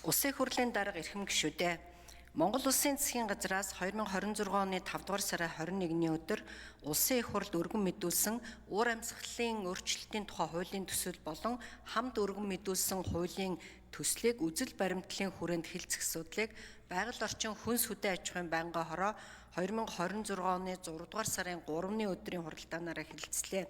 Улсын хурлын дарга эрхэм гишүүдээ Монгол Улсын засгийн газраас 2026 оны 5 дугаар сарын 21-ний өдөр Улсын их хурлд өргөн мэдүүлсэн уур амьсгалын өөрчлөлтийн тухай хуулийн төсөл болон хамт өргөн мэдүүлсэн хуулийн төслийг үзэл баримтлалын хүрээнд хэлцэх асуудлыг байгаль орчин хүнс хөдөө аж ахуйн байнгын хороо 2026 оны 6 дугаар сарын 3-ны өдрийн хуралдаанаараа хэлэлцлээ.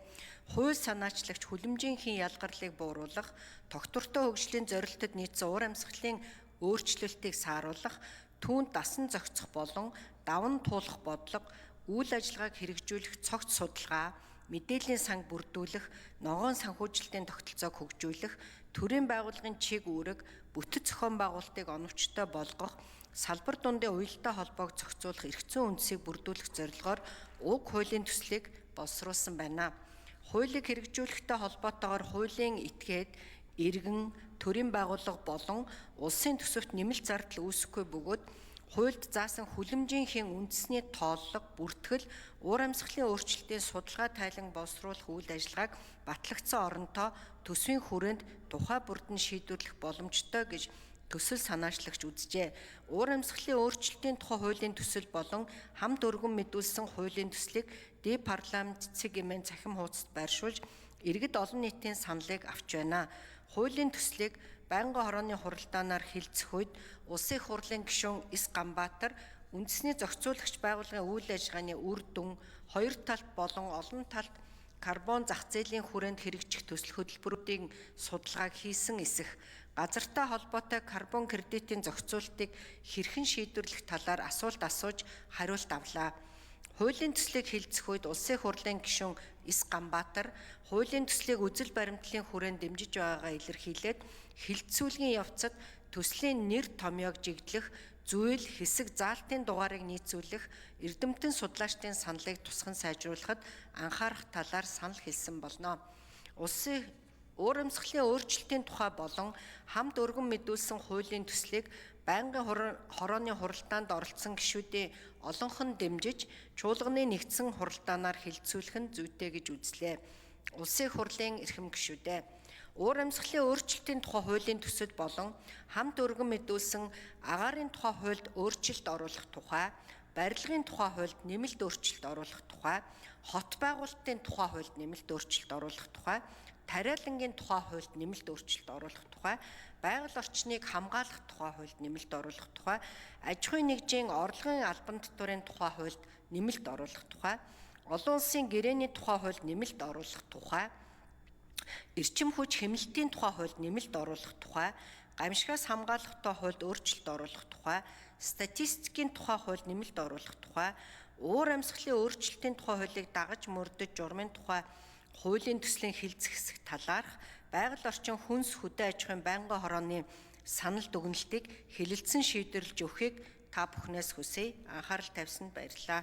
Хууль санаачлагч хүлэмжийнхэн ялгарлыг бууруулах, тогтвортой хөгжлийн зорилтод нийцсэн уур амьсгалын өөрчлөлтийг сааруулах, түүнд дасан зохицох болон даван туулах бодлого, үйл ажиллагааг хэрэгжүүлэх цогц судалгаа, мэдээллийн санг бүрдүүлэх, ногоон санхүүжилтийн тогтолцоог хөгжүүлэх, төрийн байгууллагын чиг үүрэг, бүтэц зохион байгуулалтыг оновчтой болгох, салбар дундын уялдаа холбоог зохицуулах эрх зүйн үндсийг бүрдүүлэх зорилгоор уг хуулийн төслийг боловсруулсан байна. Хуулийг хэрэгжүүлэхтэй холбоотойгоор хуулийн этгээд иргэн, төрийн байгууллага болон улсын төсөвт нэмэлт зардал үүсэхгүй бөгөөд хуульд заасан хүлэмжийнхэн үндэсний тооллого, бүртгэл, уур амьсгалын өөрчлөлтийн судалгаа тайлан боловсруулах үйл ажиллагааг батлагдсан оронтой төсвийн хүрээнд тухай бүрд нь шийдвэрлэх боломжтой гэж төсөл санаачлагч үзжээ. Уур амьсгалын өөрчлөлтийн тухай хуулийн төсөл болон хамт өргөн мэдүүлсэн хуулийн төслийг парламент цэцэг хэмээн цахим хуудасд байршуулж иргэд олон нийтийн саналыг авч байна. Хуулийн төслийг байнгын хорооны хуралдаанаар хэлцэх үед Улсын их хурлын гишүүн С. Ганбаатар үндэсний зохицуулагч байгууллагын үйл ажиллагааны үр дүн, хоёр талт болон олон талт карбон зах зээлийн хүрээнд хэрэгжих төсөл хөтөлбөрүүдийн судалгааг хийсэн эсэх, газартай холбоотой карбон кредитийн зохицуултыг хэрхэн шийдвэрлэх талаар асуулт асууж хариулт авлаа. Хуулийн төслийг хэлцэх үед Улсын их хурлын гишүүн С. Ганбаатар хуулийн төслийг үзэл баримтлалын хүрээнд дэмжиж байгаагаа илэрхийлээд хэлэлцүүлгийн явцад төслийн нэр томьёог жигдлэх, зүйл, хэсэг заалтын дугаарыг нийцүүлэх, эрдэмтэн судлаачдын саналыг тусган сайжруулахад анхаарах талаар санал хэлсэн болно. Улсын уур амьсгалын өөрчлөлтийн тухай болон хамт өргөн мэдүүлсэн хуулийн төслийг байнгын хорооны хуралдаанд оролцсон гишүүдийн олонх нь дэмжиж, чуулганы нэгдсэн хуралдаанаар хэлэлцүүлэх нь зүйтэй гэж үзлээ. Улсын их хурлын эрхэм гишүүдээ уур амьсгалын өөрчлөлтийн тухай хуулийн төсөл болон хамт өргөн мэдүүлсэн агаарын тухай хуульд өөрчлөлт оруулах тухай, барилгын тухай хуульд нэмэлт өөрчлөлт оруулах тухай, хот байгуулалтын тухай хуульд нэмэлт өөрчлөлт оруулах тухай, тариалангийн тухай хуульд нэмэлт өөрчлөлт оруулах тухай, байгаль орчныг хамгаалах тухай хуульд нэмэлт оруулах тухай, аж ахуйн нэгжийн орлогын албан татварын тухай хуульд нэмэлт оруулах тухай, олон улсын гэрээний тухай хуульд нэмэлт оруулах тухай, эрчим хүч хэмнэлтийн тухай хуульд нэмэлт оруулах тухай, гамшигаас хамгаалахтай хуульд өөрчлөлт оруулах тухай, статистикийн тухай хуульд нэмэлт оруулах тухай, уур амьсгалын өөрчлөлтийн тухай хуулийг дагаж мөрдөж журмын тухай хуулийн төслийн хэлцэх хэсэг талаарх байгаль орчин хүнс хөдөө аж ахуйн байнгын хорооны санал дүгнэлтийг хэлэлцэн шийдвэрлэж өгөхийг та бүхнээс хүсье. Анхаарал тавьсанд баярлалаа.